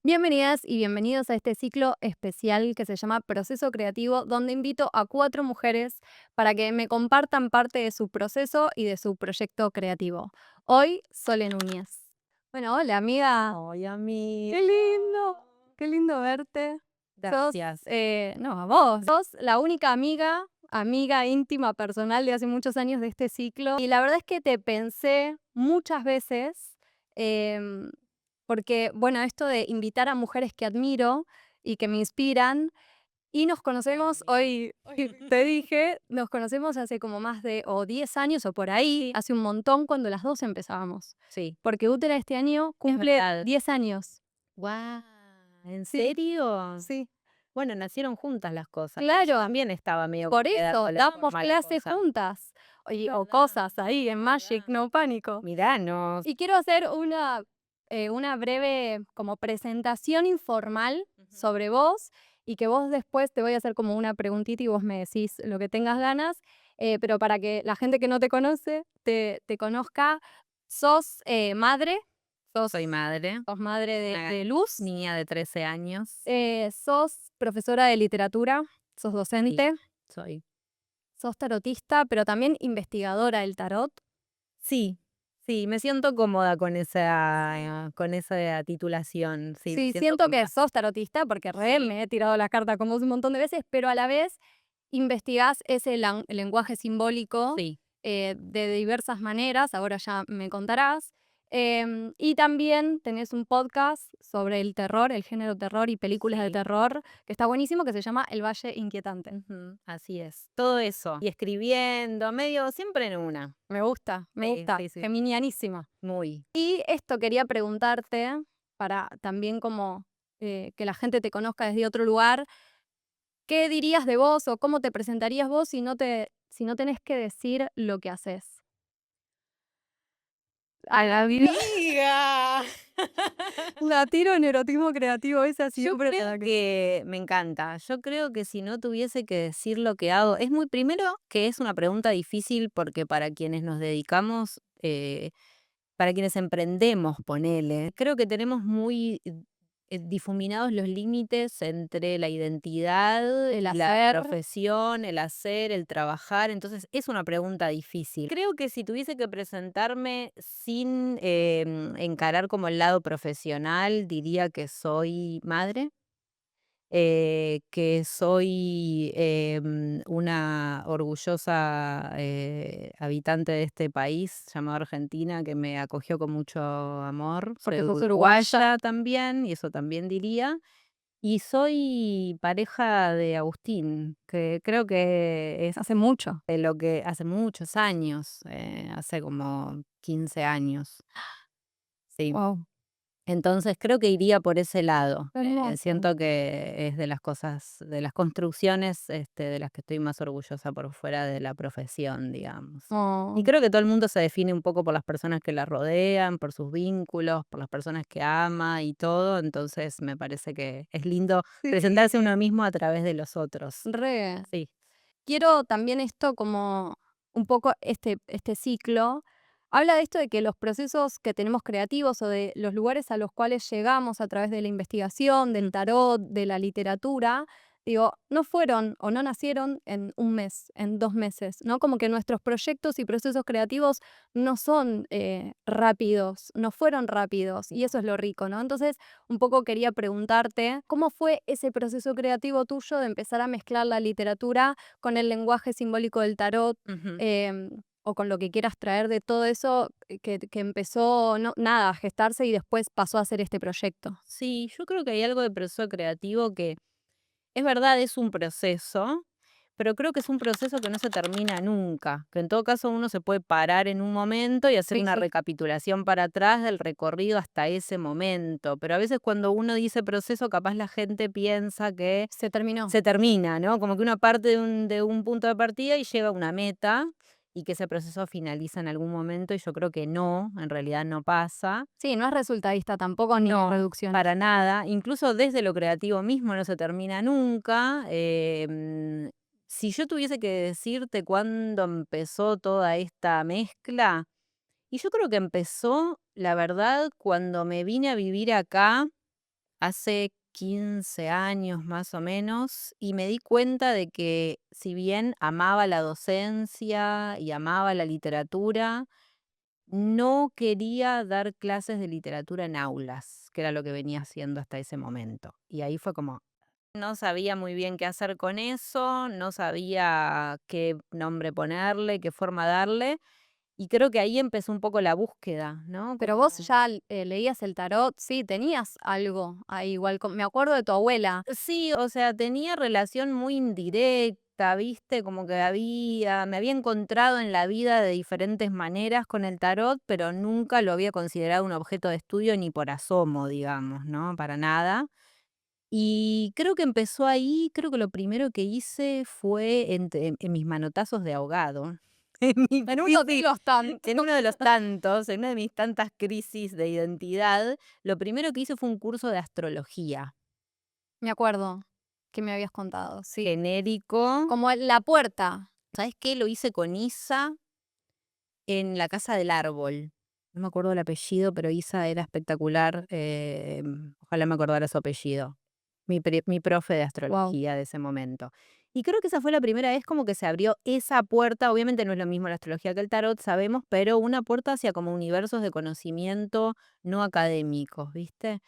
Bienvenidas y bienvenidos a este ciclo especial que se llama Proceso Creativo, donde invito a 4 mujeres para que me compartan parte de su proceso y de su proyecto creativo. Hoy, Sole Núñez. Bueno, hola amiga. Ay, amiga. Qué lindo verte. Sos, Gracias. no, a vos. Sos la única amiga íntima, personal de hace muchos años de este ciclo. Y la verdad es que te pensé muchas veces, em, porque, bueno, esto de invitar a mujeres que admiro y que me inspiran, y nos conocemos hoy te dije, nos conocemos hace como más de o 10 años o por ahí, hace un montón cuando las dos empezábamos. Sí, Porque Útera este año es cumple verdad. 10 años. Guau, ¿en Sí, serio? sí. Bueno, nacieron juntas las cosas. Yo Claro, también estaba medio por como eso dándole dábamos forma a la clases cosa. juntas. Es O verdad, cosas ahí en es Magic, verdad. no pánico. Miranos. Y quiero hacer una breve como presentación informal Ujú. sobre vos y que vos después te voy a hacer como una preguntita y vos me decís lo que tengas ganas, pero para que la gente que no te conoce te conozca, sos madre, Soy sos, madre, sos madre una de Luz, niña de 13 años. sos profesora de literatura, sos Sí, docente, soy. sos tarotista, pero también investigadora del tarot. Sí, sí, me siento cómoda con esa titulación. Sí, me Sí, siento siento que cómoda. sos tarotista porque Sí, me he tirado la carta con vos un montón de veces, pero a la vez investigás ese lenguaje simbólico sí, de diversas maneras, ahora ya me contarás. Y también tenés un podcast sobre el terror, el género terror y películas de sí. terror, que está buenísimo, que se llama El Valle Inquietante. Ujú, así es. Todo eso. Y escribiendo, medio siempre en una. Me Sí, gusta, sí, sí. geminianísima. Muy. Y esto quería preguntarte, para también como que la gente te conozca desde otro lugar. ¿Qué dirías de vos o cómo te presentarías vos si no tenés que decir lo que haces? A la vida. Amiga. La tiro en erotismo creativo, esa Yo siempre te creo da que. que me encanta. Yo creo que si no tuviese que decir lo que hago, es muy primero que es una pregunta difícil porque para quienes nos dedicamos, para quienes emprendemos, ponele, creo que tenemos muy difuminados los límites entre la identidad El y la hacer. profesión, el hacer, el trabajar. Entonces es una pregunta difícil. Creo que si tuviese que presentarme sin encarar como el lado profesional, diría que soy madre, que soy una orgullosa habitante de este país llamado Argentina, que me acogió con mucho amor. Soy Porque sos uruguaya. uruguaya también, y eso también diría. Y soy pareja de Agustín, que creo que es Hace mucho. de lo que hace muchos años, hace como 15 años. Sí. Wow. Entonces, creo que iría por ese lado. Hermoso. Siento que es de las cosas, de las construcciones, de las que estoy más orgullosa por fuera de la profesión, digamos. Y Oh. creo que todo el mundo se define un poco por las personas que la rodean, por sus vínculos, por las personas que ama y todo. Entonces, me parece que es lindo presentarse a uno Sí. mismo a través de los otros. Re. Sí. Quiero también esto como un poco este ciclo. Habla de esto de que los procesos que tenemos creativos o de los lugares a los cuales llegamos a través de la investigación, del tarot, de la literatura, digo, no fueron o no nacieron en un mes, en 2 meses, ¿no? Como que nuestros proyectos y procesos creativos no son rápidos, no fueron rápidos y eso es lo rico, ¿no? Entonces, un poco quería preguntarte, ¿cómo fue ese proceso creativo tuyo de empezar a mezclar la literatura con el lenguaje simbólico del tarot, Ujú. o con lo que quieras traer de todo eso que empezó, no, nada, a gestarse y después pasó a ser este proyecto? Sí, yo creo que hay algo de proceso creativo que es verdad, es un proceso, pero creo que es un proceso que no se termina nunca, que en todo caso uno se puede parar en un momento y hacer Sí, una sí. recapitulación para atrás del recorrido hasta ese momento, pero a veces cuando uno dice proceso, capaz la gente piensa que Se terminó. se termina, ¿no? Como que uno parte de un punto de partida y llega a una meta y que ese proceso finaliza en algún momento y yo creo que no, en realidad no pasa. Sí, no es resultadista tampoco ni No, para reduccionista. nada. Incluso desde lo creativo mismo no se termina nunca. Si yo tuviese que decirte cuándo empezó toda esta mezcla, y yo creo que empezó, la verdad, cuando me vine a vivir acá hace 15 años más o menos y me di cuenta de que si bien amaba la docencia y amaba la literatura, no quería dar clases de literatura en aulas, que era lo que venía haciendo hasta ese momento. Y ahí fue como, no sabía muy bien qué hacer con eso, no sabía qué nombre ponerle, qué forma darle, y creo que ahí empezó un poco la búsqueda, ¿no? Pero vos Como ya leías el tarot, sí, tenías algo ahí igual, me acuerdo de tu abuela. sí, o sea, tenía relación muy indirecta, ¿viste? Como que me había encontrado en la vida de diferentes maneras con el tarot, pero nunca lo había considerado un objeto de estudio ni por asomo, digamos, ¿no? Para nada. Y creo que empezó ahí, creo que lo primero que hice fue en mis manotazos de ahogado, en mi En uno de crisis, los tantos. en uno de los tantos, en una de mis tantas crisis de identidad, lo primero que hice fue un curso de astrología Me acuerdo que me habías contado, sí. genérico. Como la puerta. ¿Sabes qué? Lo hice con Isa en la Casa del Árbol. No me acuerdo el apellido, pero Isa era espectacular. Ojalá me acordara su apellido. Mi profe de Wow. astrología de ese momento. Y creo que esa fue la primera vez como que se abrió esa puerta. Obviamente no es lo mismo la astrología que el tarot, sabemos, pero una puerta hacia como universos de conocimiento no académicos, ¿viste?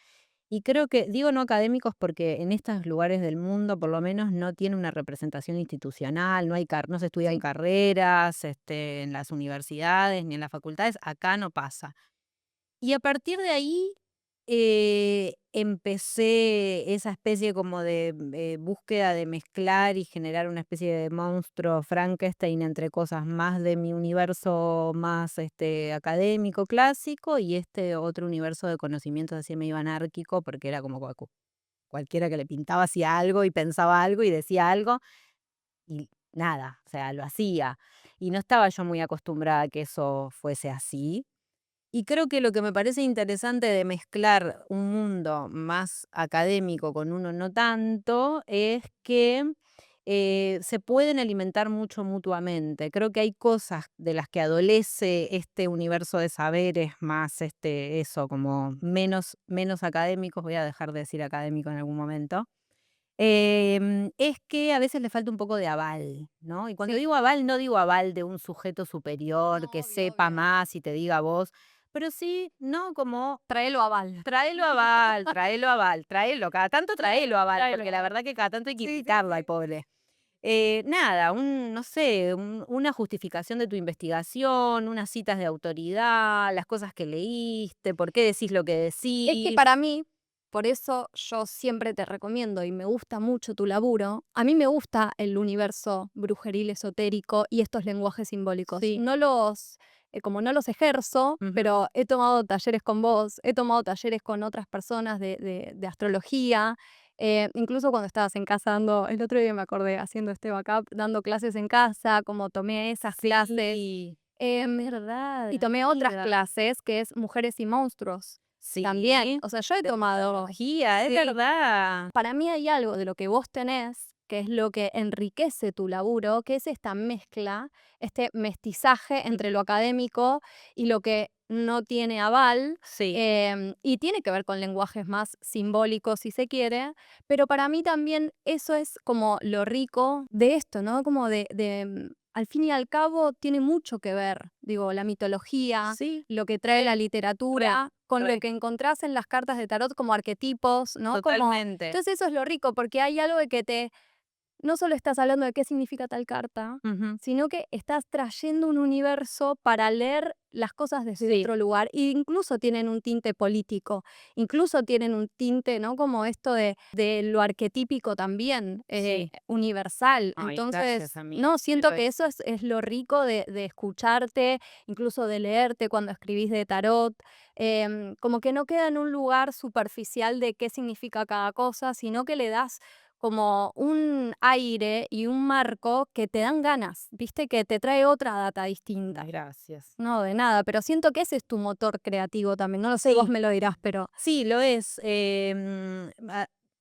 Y creo que, digo no académicos porque en estos lugares del mundo por lo menos no tiene una representación institucional, no se estudian Sí. carreras en las universidades ni en las facultades, acá no pasa. Y a partir de ahí empecé esa especie como de búsqueda de mezclar y generar una especie de monstruo Frankenstein entre cosas más de mi universo más académico, clásico, y este otro universo de conocimientos así medio anárquico, porque era como cualquiera que le pintaba hacía algo y pensaba algo y decía algo y nada, o sea, lo hacía. Y no estaba yo muy acostumbrada a que eso fuese así. Y creo que lo que me parece interesante de mezclar un mundo más académico con uno no tanto es que se pueden alimentar mucho mutuamente. Creo que hay cosas de las que adolece este universo de saberes más, eso, como menos académicos, voy a dejar de decir académico en algún momento, es que a veces le falta un poco de aval, ¿no? Y cuando Sí. digo aval, no digo aval de un sujeto superior No, que obvio, sepa obvio. más y te diga a vos, pero sí, ¿no? Como Tráelo a Val. tráelo aval, tráelo aval, tráelo, cada tanto tráelo aval, Tráelo porque a la Val. verdad que cada tanto hay que Sí, sí, invitarlo al sí. pobre. Nada, no sé, una justificación de tu investigación, unas citas de autoridad, las cosas que leíste, por qué decís lo que Es que decís. para mí, por eso yo siempre te recomiendo y me gusta mucho tu laburo, a mí me gusta el universo brujeril esotérico y estos lenguajes simbólicos. Sí. No los, como no los ejerzo, Ujú. pero he tomado talleres con vos, he tomado talleres con otras personas de astrología, incluso cuando estabas en casa dando, el otro día me acordé, haciendo este backup, dando clases en casa, como tomé esas clases. Sí, ¿Verdad? Y es tomé otras verdad. clases que es Mujeres y Monstruos. También, Sí, o sea, yo he de tomado, numerología, es sí, verdad. para mí hay algo de lo que vos tenés, que es lo que enriquece tu laburo, que es esta mezcla, este mestizaje entre Ujú. lo académico y lo que no tiene aval, Sí, y tiene que ver con lenguajes más simbólicos, si se quiere, pero para mí también eso es como lo rico de esto, ¿no? Como al fin y al cabo tiene mucho que ver, digo, la mitología, sí, lo que trae la re, literatura, con lo re, que encontrás en las cartas de tarot como arquetipos, ¿no? Como totalmente. entonces eso es lo rico, porque hay algo de que no solo estás hablando de qué significa tal carta, Ujú. sino que estás trayendo un universo para leer las cosas desde Sí, otro lugar. E incluso tienen un tinte político, incluso tienen un tinte, ¿no? Como esto de lo arquetípico también, sí. universal. Ay, gracias, Entonces, amiga. no, Que siento lo que es. eso es lo rico de escucharte, incluso de leerte cuando escribís de tarot. Como que no queda en un lugar superficial de qué significa cada cosa, sino que le das como un aire y un marco que te dan ganas, ¿viste? Que te trae otra data distinta. Gracias. No, de nada, pero siento que ese es tu motor creativo también. No lo sé, vos Sí, me lo dirás, pero sí, lo es.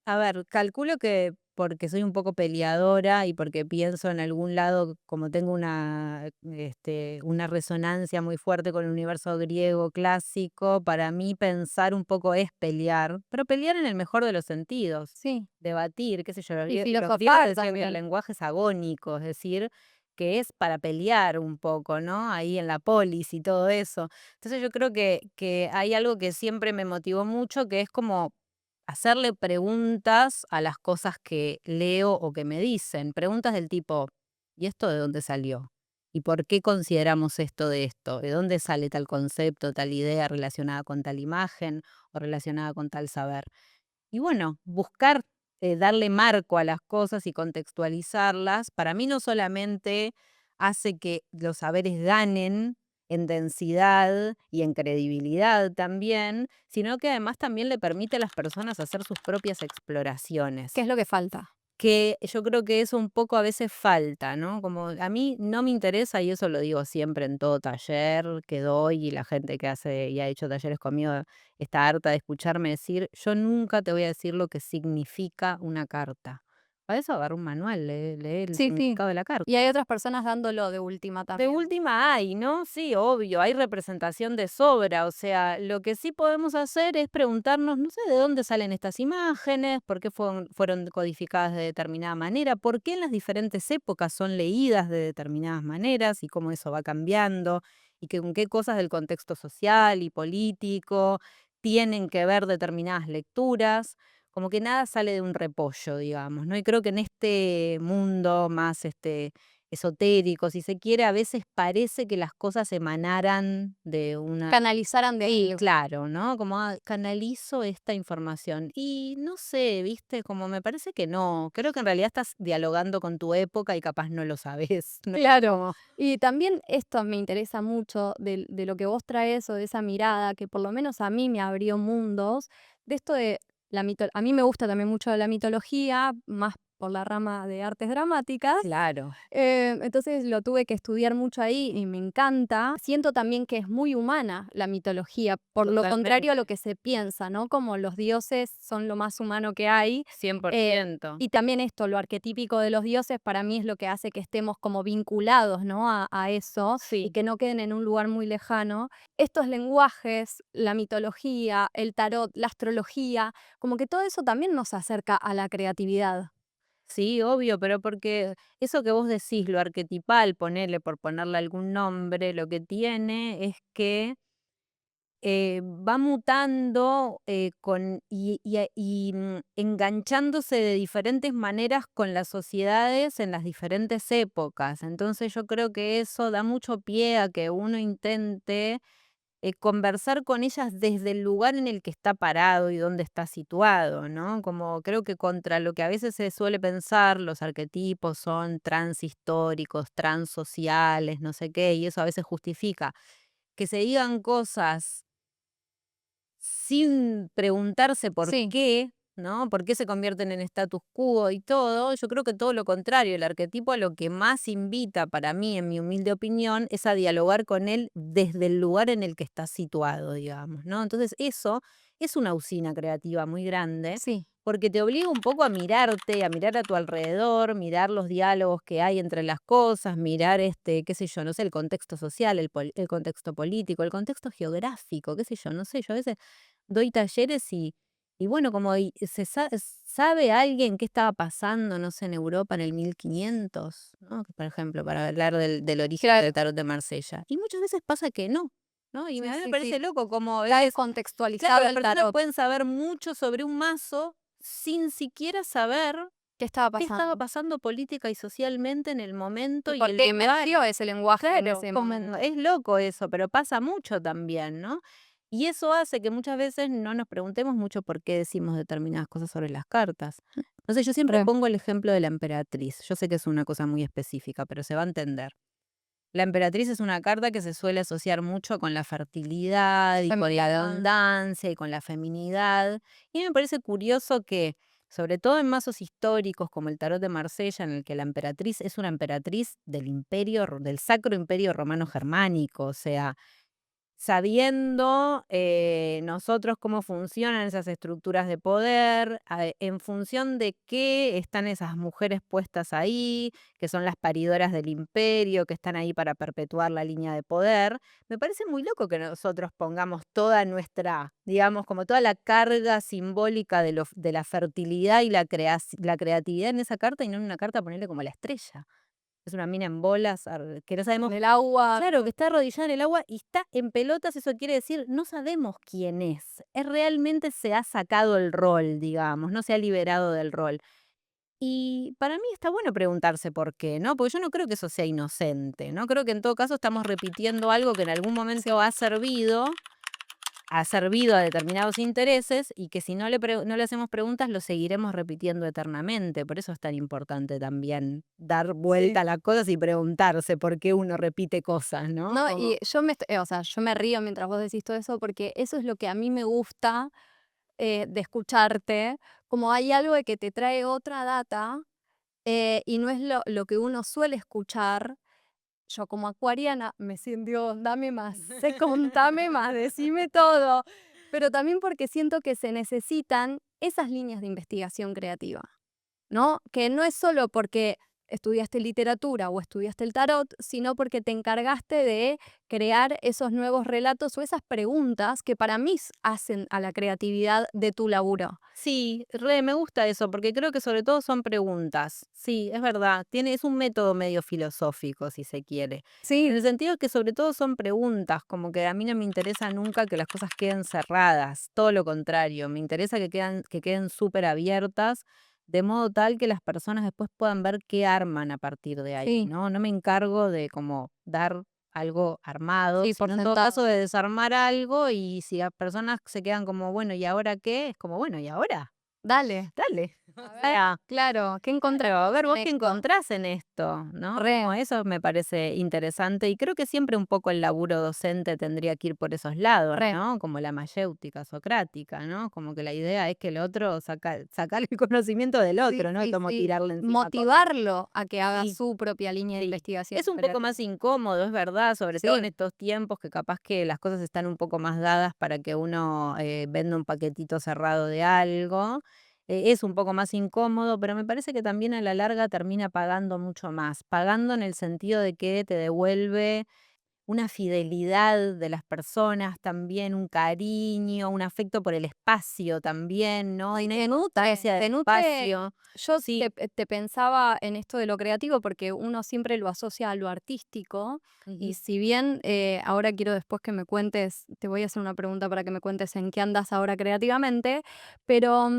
A ver, calculo que porque soy un poco peleadora y porque pienso en algún lado, como tengo una resonancia muy fuerte con el universo griego clásico, para mí pensar un poco es pelear, pero pelear en el mejor de los sentidos, Sí, debatir, qué sé yo, y los griegos filosofar decían que el también. lenguaje es agónico, es decir, que es para pelear un poco, ¿no? Ahí en la polis y todo eso. Entonces yo creo que hay algo que siempre me motivó mucho, que es como hacerle preguntas a las cosas que leo o que me dicen. Preguntas del tipo, ¿y esto de dónde salió? ¿Y por qué consideramos esto de esto? ¿De dónde sale tal concepto, tal idea relacionada con tal imagen o relacionada con tal saber? Y bueno, buscar darle marco a las cosas y contextualizarlas, para mí no solamente hace que los saberes ganen en densidad y en credibilidad también, sino que además también le permite a las personas hacer sus propias ¿Qué exploraciones. es lo que falta? Que yo creo que eso un poco a veces falta, ¿no? Como a mí no me interesa, y eso lo digo siempre en todo taller que doy, y la gente que hace y ha hecho talleres conmigo está harta de escucharme decir, yo nunca te voy a decir lo que significa una carta. Para eso agarra un manual, lee el Sí, sí. significado de la Y carta. hay otras personas dándolo de última De también. última hay, ¿no? Sí, obvio, hay representación de sobra, o sea, lo que sí podemos hacer es preguntarnos, no sé, de dónde salen estas imágenes, por qué fueron codificadas de determinada manera, por qué en las diferentes épocas son leídas de determinadas maneras y cómo eso va cambiando, y que con qué cosas del contexto social y político tienen que ver determinadas lecturas. Como que nada sale de un repollo, digamos, ¿no? Y creo que en este mundo más esotérico, si se quiere, a veces parece que las cosas emanaran de una. Canalizaran de Sí, ahí. claro, ¿no? Como canalizo esta información. Y no sé, viste, como me parece que no. Creo que en realidad estás dialogando con tu época y capaz no lo sabes. ¿No? Claro. Como, Y también esto me interesa mucho de lo que vos traes o de esa mirada que por lo menos a mí me abrió mundos, de esto de a mí me gusta también mucho la mitología, más por la rama de artes dramáticas. claro, Entonces lo tuve que estudiar mucho ahí y me encanta. Siento también que es muy humana la mitología, por lo contrario a lo totalmente, que se piensa, ¿no? Como los dioses son lo más humano que hay. cien por eh, ciento. y también esto, lo arquetípico de los dioses, para mí es lo que hace que estemos como vinculados, ¿no? A eso y Sí. que no queden en un lugar muy lejano. Estos lenguajes, la mitología, el tarot, la astrología, como que todo eso también nos acerca a la creatividad. Sí, obvio, pero porque eso que vos decís, lo arquetipal, ponele por ponerle algún nombre, lo que tiene es que va mutando enganchándose de diferentes maneras con las sociedades en las diferentes épocas. Entonces yo creo que eso da mucho pie a que uno intente conversar con ellas desde el lugar en el que está parado y dónde está situado, ¿no? Como creo que contra lo que a veces se suele pensar, los arquetipos son transhistóricos, transsociales, no sé qué, y eso a veces justifica que se digan cosas sin preguntarse por Sí, qué, ¿no? ¿Por qué se convierten en status quo y todo? Yo creo que todo lo contrario, el arquetipo a lo que más invita para mí, en mi humilde opinión, es a dialogar con él desde el lugar en el que está situado, digamos, ¿no? Entonces eso es una usina creativa muy grande. sí. Porque te obliga un poco a mirarte, a mirar a tu alrededor, mirar los diálogos que hay entre las cosas, mirar qué sé yo, no sé, el contexto social, el contexto político, el contexto geográfico, qué sé yo, no sé, yo a veces doy talleres y bueno, como sabe alguien qué estaba pasando, no sé, en Europa en el 1500, ¿no? Por ejemplo, para hablar del origen Claro. del tarot de Marsella. Y muchas veces pasa que no, ¿no? Y Sí, a mí me sí, sí. parece loco como Está es, claro, descontextualizado las el personas tarot. pueden saber mucho sobre un mazo sin siquiera saber ¿Qué estaba qué estaba pasando? pasando política y socialmente en el momento ¿Y y por el qué lugar. emergió ese lenguaje en Claro, ese como momento? es loco eso, pero pasa mucho también, ¿no? Y eso hace que muchas veces no nos preguntemos mucho por qué decimos determinadas cosas sobre las cartas. Entonces yo siempre Re. pongo el ejemplo de la emperatriz. Yo sé que es una cosa muy específica, pero se va a entender. La emperatriz es una carta que se suele asociar mucho con la fertilidad y con la Feminidad. abundancia y con la feminidad. Y me parece curioso que, sobre todo en mazos históricos como el tarot de Marsella, en el que la emperatriz es una emperatriz del imperio, del Sacro Imperio Romano Germánico, o sea, sabiendo nosotros cómo funcionan esas estructuras de poder, en función de qué están esas mujeres puestas ahí, que son las paridoras del imperio, que están ahí para perpetuar la línea de poder. Me parece muy loco que nosotros pongamos toda nuestra, digamos, como toda la carga simbólica de la fertilidad y la creatividad en esa carta y no en una carta ponerle como la estrella. Es una mina en bolas, que no sabemos. En el agua. Claro, que está arrodillada en el agua y está en pelotas, eso quiere decir, no sabemos quién es. Es realmente se ha sacado el rol, digamos, no se ha liberado del rol. Y para mí está bueno preguntarse por qué, ¿no? Porque yo no creo que eso sea inocente, ¿no? Creo que en todo caso estamos repitiendo algo que en algún momento ha servido a determinados intereses y que si no le hacemos preguntas lo seguiremos repitiendo eternamente. Por eso es tan importante también dar vuelta Sí. a las cosas y preguntarse por qué uno repite cosas, ¿no? No, Como y o sea, yo me río mientras vos decís todo eso, porque eso es lo que a mí me gusta, de escucharte, como hay algo de que te trae otra data, y no es lo que uno suele escuchar. Yo como acuariana me siento, Dios, dame más, contame más, decime todo. Pero también porque siento que se necesitan esas líneas de investigación creativa, ¿no? Que no es solo porque estudiaste literatura o estudiaste el tarot, sino porque te encargaste de crear esos nuevos relatos o esas preguntas que para mí hacen a la creatividad de tu laburo. sí, me gusta eso, porque creo que sobre todo son preguntas. Sí, es verdad, es un método medio filosófico, si se quiere. En Sí, el sentido que sobre todo son preguntas, como que a mí no me interesa nunca que las cosas queden cerradas, todo lo contrario, me interesa que queden súper abiertas, de modo tal que las personas después puedan ver qué arman a partir de ahí, sí, ¿no? No me encargo de como dar algo armado, sí, por sino en todo caso sentado. de desarmar algo y si las personas se quedan como, bueno, ¿y ahora qué? Es como, bueno, ¿y ahora? Dale. Dale. A O ver, sea, claro, ¿qué encontraste claro, a ver, vos en qué esto? encontrás en esto, ¿no? Como Re, eso me parece interesante y creo que siempre un poco el laburo docente tendría que ir por esos lados, re. ¿no? Como la mayéutica socrática, ¿no? Como que la idea es que el otro sacar el conocimiento del Sí, otro, ¿no? Es sí, como sí. tirarle encima cosas. Motivarlo a que haga Sí, su propia línea de sí. investigación Es un poco creativa. más incómodo, es verdad, sobre todo en Sí, estos tiempos que capaz que las cosas están un poco más dadas para que uno venda un paquetito cerrado de algo. Es un poco más incómodo, pero me parece que también a la larga termina pagando mucho más. Pagando en el sentido de que te devuelve una fidelidad de las personas también, un cariño, un afecto por el espacio también, ¿no? no, y Una te nutre, importancia del te nutre. espacio. Yo Sí. te pensaba en esto de lo creativo porque uno siempre lo asocia a lo artístico y Ujú. si bien ahora quiero después que me cuentes, te voy a hacer una pregunta para que me cuentes en qué andas ahora creativamente, pero,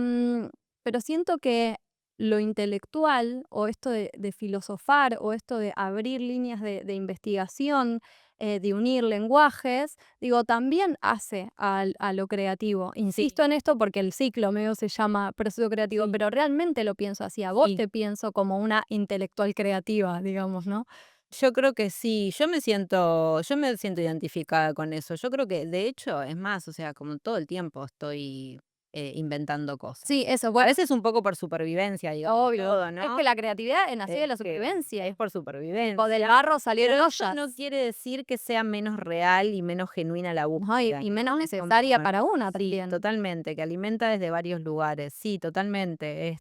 pero siento que lo intelectual o esto de filosofar o esto de abrir líneas de investigación, de unir lenguajes, digo, también hace a lo creativo. Sí, Insisto en esto porque el ciclo medio se llama proceso creativo, sí, pero realmente lo pienso así. A vos sí. te pienso como una intelectual creativa, digamos, ¿no? Yo creo que sí, yo me siento identificada con eso. Yo creo que, de hecho, es más, o sea, como todo el tiempo estoy inventando cosas. Sí, eso, A bueno, veces un poco por supervivencia, digamos, obvio. todo, Es ¿no? que la creatividad nació de la Que supervivencia. es por Tipo, del supervivencia, barro pero salieron eso no ollas. quiere decir que sea menos real y menos genuina la ¿No? Y, búsqueda, y menos ¿no? necesaria para una Sí, también. totalmente, que alimenta desde varios lugares. Sí, totalmente.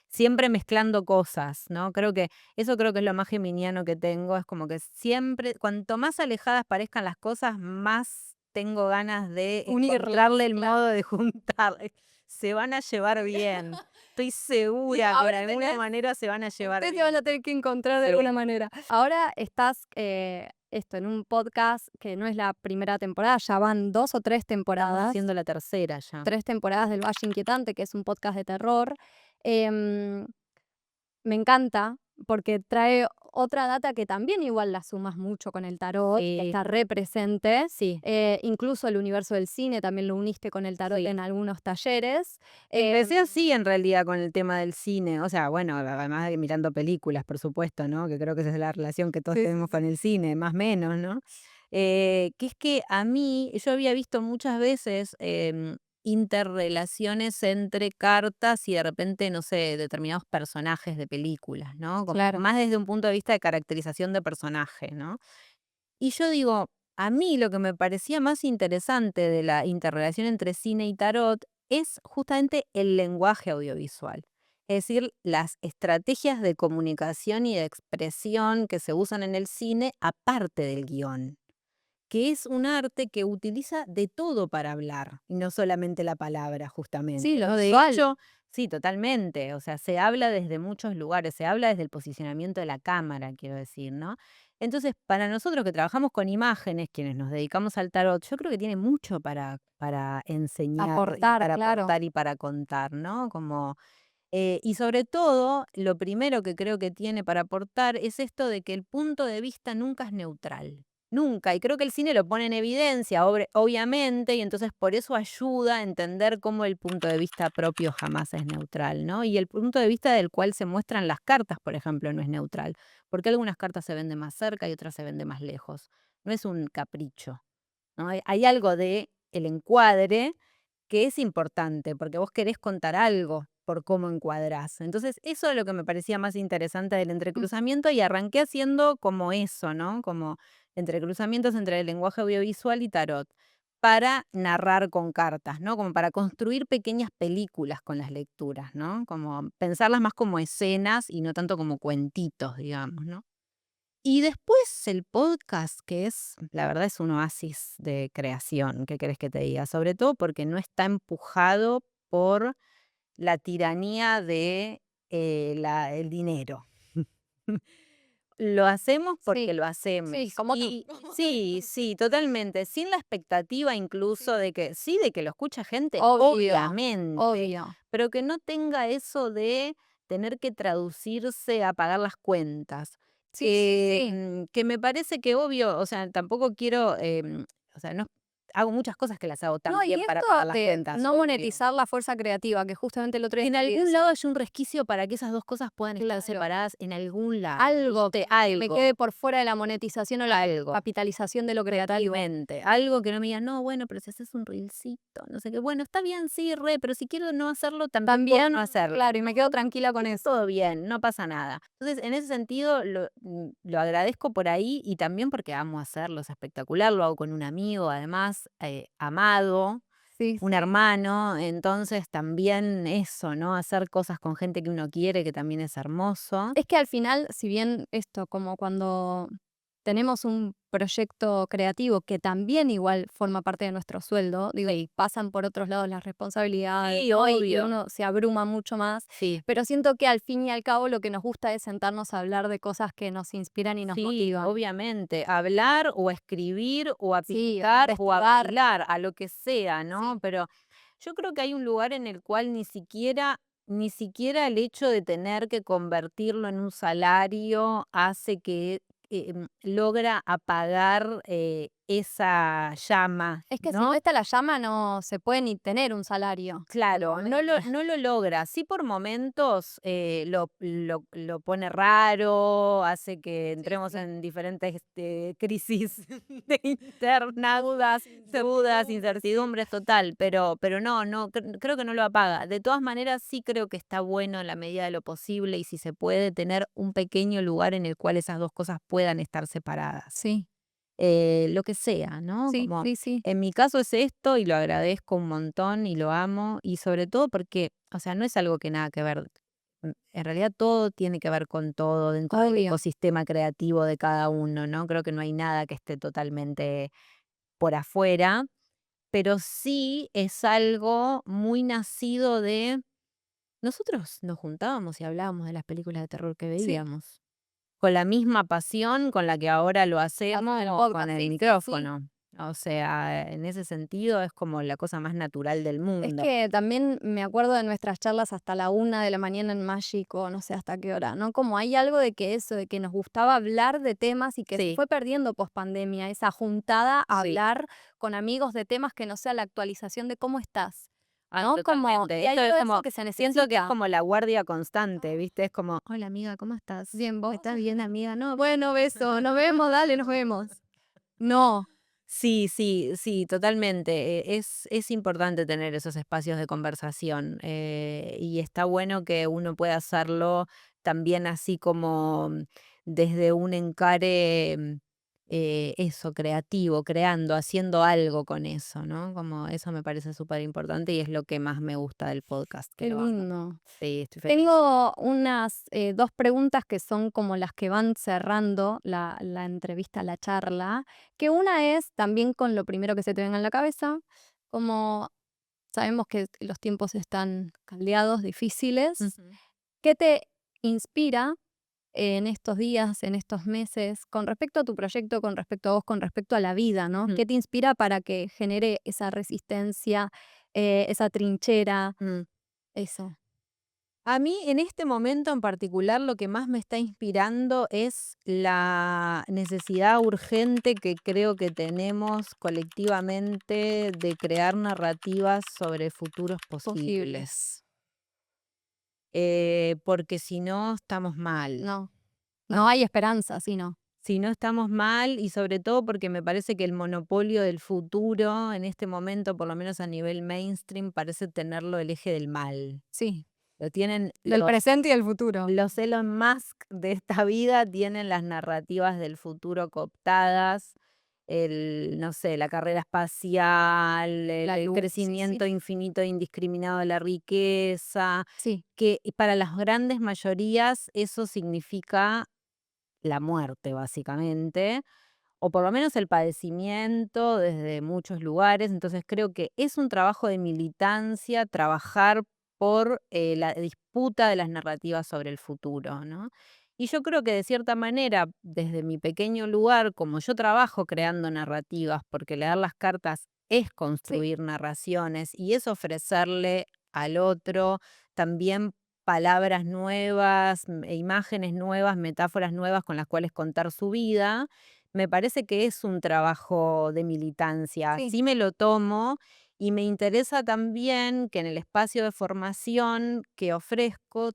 Siempre mezclando cosas, ¿no? Creo que es lo más geminiano que tengo, es como que siempre, cuanto más alejadas parezcan las cosas, más tengo ganas de Unirlas, encontrarle el claro. modo de juntar. Se van a llevar bien. Estoy Sí, segura que de ahora alguna tenés. manera se van a llevar Ustedes se van a bien. tener que encontrar de Sí. alguna manera. Ahora estás en un podcast que no es la primera temporada, ya van 2 o 3 Estamos temporadas, haciendo la tercera ya. 3 temporadas del Valle Inquietante, que es un podcast de terror. Em, Me encanta porque trae otra data que también igual la sumas mucho con el tarot, que Sí, está re presente. sí, Incluso el universo del cine también lo uniste con el tarot sí. en algunos talleres. Empecé Em, así en realidad con el tema del cine, o sea, bueno, además de mirando películas, por supuesto, ¿no? Que creo que esa es la relación que todos sí, sí, tenemos con sí. el cine, más o menos, ¿no? Que es que a mí, yo había visto muchas veces interrelaciones entre cartas y de repente, no sé, determinados personajes de películas, ¿no? Como Claro. más desde un punto de vista de caracterización de personaje, ¿no? Y yo digo, A mí lo que me parecía más interesante de la interrelación entre cine y tarot es justamente el lenguaje audiovisual. Es decir, las estrategias de comunicación y de expresión que se usan en el cine aparte del guión, que es un arte que utiliza de todo para hablar, y no solamente la palabra, Sí, justamente, lo ¿no? De visual. hecho, sí, totalmente. O sea, se habla desde muchos lugares, se habla desde el posicionamiento de la cámara, quiero decir, ¿no? Entonces, para nosotros que trabajamos con imágenes, quienes nos dedicamos al tarot, yo creo que tiene mucho para enseñar y Aportar, para claro. aportar y para contar, ¿no? Como y sobre todo, lo primero que creo que tiene para aportar es esto de que el punto de vista nunca es neutral. Nunca. Y creo que el cine lo pone en evidencia, obviamente, y entonces por eso ayuda a entender cómo el punto de vista propio jamás es neutral, ¿no? Y el punto de vista del cual se muestran las cartas, por ejemplo, no es neutral. Porque algunas cartas se venden más cerca y otras se venden más lejos. No es un capricho, ¿no? Hay algo de el encuadre que es importante, porque vos querés contar algo por cómo encuadrás. Entonces, eso es lo que me parecía más interesante del Mm, entrecruzamiento y arranqué haciendo como eso, ¿no? Como entrecruzamientos entre el lenguaje audiovisual y tarot para narrar con cartas, ¿no? Como para construir pequeñas películas con las lecturas, ¿no? Como pensarlas más como escenas y no tanto como cuentitos, digamos, ¿no? Y después el podcast, que es, la verdad, es un oasis de creación, ¿qué querés que te diga? Sobre todo porque no está empujado por la tiranía de el dinero. Lo hacemos porque sí, lo sí, hacemos. como tú. Y sí, sí, totalmente. Sin la expectativa incluso Sí. de que, sí, de que lo escucha gente, Obvio, obviamente, obvio. pero que no tenga eso de tener que traducirse a pagar las cuentas. Sí, sí, sí. Que me parece que obvio, o sea, tampoco quiero, o sea, no hago muchas cosas que las hago No, y también para esto pagar las de cuentas, no obvio. monetizar la fuerza creativa, que justamente el otro día En escribí algún eso. lado hay un resquicio para que esas dos cosas puedan estar Claro. separadas en algún lado, Algo ¿viste? que me Algo. quede por fuera de la monetización o la Algo, capitalización de lo creativo. totalmente. Algo que no me digan: "No, bueno, pero si haces un reelcito, no sé qué". Bueno, está bien, sí, pero si quiero no hacerlo, también puedo no También, hacerlo, claro, y me quedo ¿no? tranquila con Y eso. todo bien, no pasa nada. Entonces, en ese sentido, lo agradezco por ahí y también porque amo hacerlo, es espectacular, lo hago con un amigo, además, amado, Sí, un sí. hermano, entonces también eso, ¿no? Hacer cosas con gente que uno quiere, que también es hermoso. Es que al final, si bien esto, como cuando tenemos un proyecto creativo que también igual forma parte de nuestro sueldo, digo, Sí, pasan por otros lados las responsabilidades, sí, ¿no? Y obvio. uno se abruma mucho más, Sí. pero siento que al fin y al cabo lo que nos gusta es sentarnos a hablar de cosas que nos inspiran y nos Sí, motivan. obviamente, hablar o escribir o a Sí, pintar o a investigar. bailar, a lo que sea, Sí. ¿no? Pero yo creo que hay un lugar en el cual ni siquiera el hecho de tener que convertirlo en un salario hace que logra apagar esa llama, Es que si no ¿no? está la llama, no se puede ni tener un salario. Claro, no lo logra. Sí, por momentos lo pone raro, hace que Sí, entremos sí. en diferentes crisis internas, Dudas, dudas, incertidumbres, sí. incertidumbres, total, pero no, no, creo que no lo apaga. De todas maneras, sí creo que está bueno en la medida de lo posible y si se puede tener un pequeño lugar en el cual esas dos cosas puedan estar separadas Sí, lo que sea, ¿no? sí, Como sí, sí. en mi caso es esto y lo agradezco un montón y lo amo y sobre todo porque, o sea, no es algo que nada que ver. En realidad todo tiene que ver con todo dentro del Obvio. ecosistema creativo de cada uno, ¿no? Creo que no hay nada que esté totalmente por afuera, pero sí es algo muy nacido de nosotros nos juntábamos y hablábamos de las películas de terror que Sí. veíamos. Con la misma pasión con la que ahora lo Hacemos el hacemos con podcast, el sí, sí, sí. micrófono. O sea, en ese sentido es como la cosa más natural del Es mundo. que también me acuerdo de nuestras charlas hasta la 1 de la mañana en Magic o no sé hasta qué hora, ¿no? Como hay algo de que eso, de que nos gustaba hablar de temas y que se Sí, fue perdiendo post pandemia, esa juntada a sí. hablar con amigos de temas que no sea la actualización de cómo estás, Ah, ¿no? Como, y totalmente. hay Esto algo es de eso como, que se siento que es necesita. como la guardia constante, ¿viste? Es como, hola amiga, ¿cómo estás? Bien, vos. ¿Estás bien, amiga? No, Bueno, beso, nos vemos, dale, nos vemos. No, sí, sí, sí, totalmente. Es importante tener esos espacios de conversación y está bueno que uno pueda hacerlo también así como desde un encare eso, creativo, creando, haciendo algo con eso, ¿no? Como eso me parece súper importante y es lo que más me gusta del podcast, que Qué lo amo. lindo. Sí, estoy feliz. Tengo unas 2 preguntas que son como las que van cerrando la entrevista, la charla, que una es también con lo primero que se te venga en la cabeza, como sabemos que los tiempos están caldeados, difíciles, Ujú, ¿qué te inspira en estos días, en estos meses, con respecto a tu proyecto, con respecto a vos, con respecto a la vida, ¿no? ujú, ¿Qué te inspira para que genere esa resistencia, esa trinchera, mm. eso? A mí en este momento en particular lo que más me está inspirando es la necesidad urgente que creo que tenemos colectivamente de crear narrativas sobre futuros Posibles. posibles, porque si no estamos mal. No, Ah, no hay esperanza, sí, no. si no estamos mal y sobre todo porque me parece que el monopolio del futuro en este momento, por lo menos a nivel mainstream, parece tenerlo el eje del mal. Sí, Lo tienen del presente y del futuro. los Elon Musk de esta vida, tienen las narrativas del futuro cooptadas, no sé, la carrera espacial, La el luz, sí, sí. crecimiento infinito e indiscriminado de la riqueza, Sí, que para las grandes mayorías eso significa la muerte, básicamente, o por lo menos el padecimiento desde muchos lugares. Entonces creo que es un trabajo de militancia trabajar por la disputa de las narrativas sobre el futuro, ¿no? Y yo creo que de cierta manera, desde mi pequeño lugar, como yo trabajo creando narrativas, porque leer las cartas es sí, construir narraciones y es ofrecerle al otro también palabras nuevas, imágenes nuevas, metáforas nuevas con las cuales contar su vida. Me parece que es un trabajo de militancia, sí, sí me lo tomo y me interesa también que en el espacio de formación que ofrezco,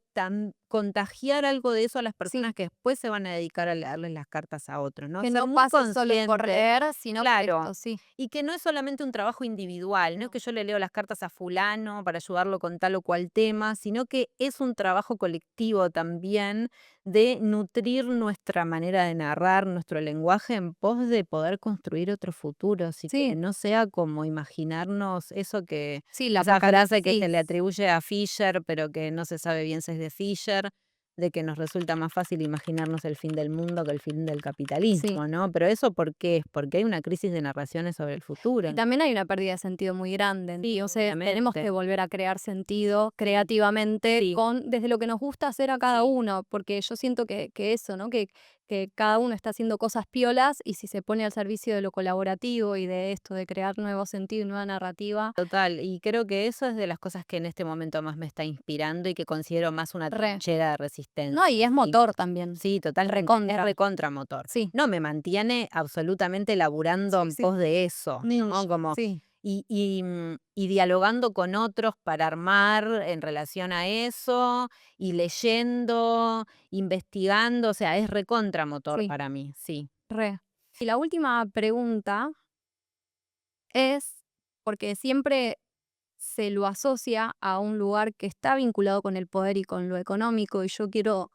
contagiar algo de eso a las personas sí. que después se van a dedicar a leerles las cartas a otros, ¿no? Que Ser no muy pase solo por consciente, leer, sino por claro, esto, sí. y que no es solamente un trabajo individual, no es No. que yo le leo las cartas a fulano para ayudarlo con tal o cual tema, sino que es un trabajo colectivo también de nutrir nuestra manera de narrar, nuestro lenguaje en pos de poder construir otro futuro, así que Sí, no sea como imaginarnos eso que, sí, la esa frase que se le apocalipsis. atribuye a Fisher, pero que no se sabe bien si es de Fisher, de que nos resulta más fácil imaginarnos el fin del mundo que el fin del Sí. capitalismo, ¿no? Pero ¿eso por qué es? Porque hay una crisis de narraciones sobre el futuro. Y también hay una pérdida de sentido muy grande. Sí, Entonces, tenemos obviamente. que volver a crear sentido creativamente Sí, con desde lo que nos gusta hacer a cada sí. uno, porque yo siento que eso, ¿no? Que cada uno está haciendo cosas piolas y si se pone al servicio de lo colaborativo y de esto, de crear nuevo sentido y nueva narrativa, Total, y creo que eso es de las cosas que en este momento más me está inspirando y que considero más una re. trinchera de No, y resistencia, es sí. motor también. Sí, totalmente, es Recontra. recontramotor. Sí, No, me mantiene absolutamente laburando sí, en sí. pos de eso, ¿no? Como Sí, y dialogando con otros para armar en relación a eso, y leyendo, investigando, o sea, es recontramotor sí, para mí, sí. re. Y la última pregunta es, porque siempre se lo asocia a un lugar que está vinculado con el poder y con lo económico, y yo quiero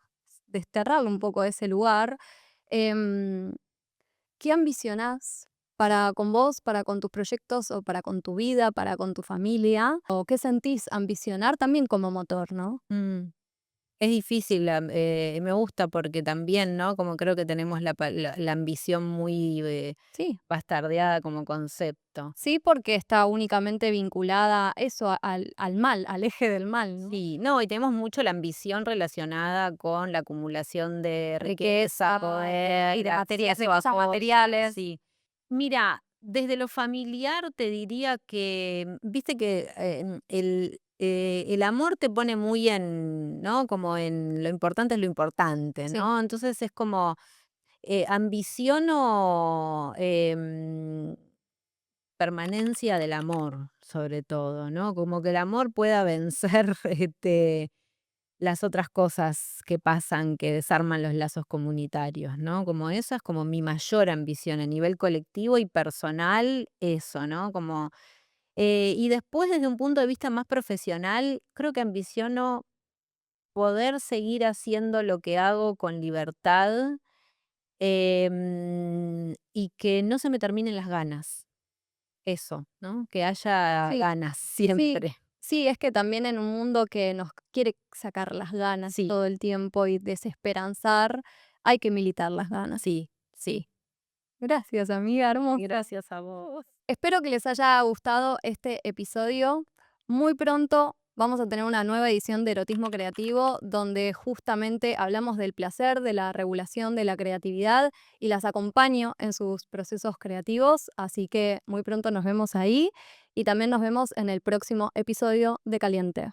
desterrarlo un poco de ese lugar. em, ¿Qué ambicionás para con vos, para con tus proyectos o para con tu vida, para con tu familia? ¿O qué sentís ambicionar también como motor, no? Mm. Es difícil, me gusta porque también, ¿no? Como creo que tenemos la ambición muy Sí, bastardeada como concepto. sí, porque está únicamente vinculada eso al mal, al eje del mal, ¿no? Sí, no, y tenemos mucho la ambición relacionada con la acumulación de riqueza, Riqueza y poder, de materias, de cosas cosas materiales. sí. Mira, desde lo familiar te diría que, viste que el amor te pone muy en, ¿no? Como en lo importante es lo importante, Sí, ¿no? Entonces es como ambiciono permanencia del amor, sobre todo, ¿no? Como que el amor pueda vencer las otras cosas que pasan, que desarman los lazos comunitarios, ¿no? Como esa es como mi mayor ambición a nivel colectivo y personal, eso, ¿no? Como, y después desde un punto de vista más profesional, creo que ambiciono poder seguir haciendo lo que hago con libertad, y que no se me terminen las ganas. Eso, ¿no? Que haya Sí, ganas sí, siempre. sí, es que también en un mundo que nos quiere sacar las ganas Sí, todo el tiempo y desesperanzar, hay que militar las ganas. sí, sí. Gracias, amiga hermosa. Gracias a vos. Espero que les haya gustado este episodio. Muy pronto vamos a tener una nueva edición de Erotismo Creativo donde justamente hablamos del placer, de la regulación de la creatividad y las acompaño en sus procesos creativos. Así que muy pronto nos vemos ahí y también nos vemos en el próximo episodio de Caliente.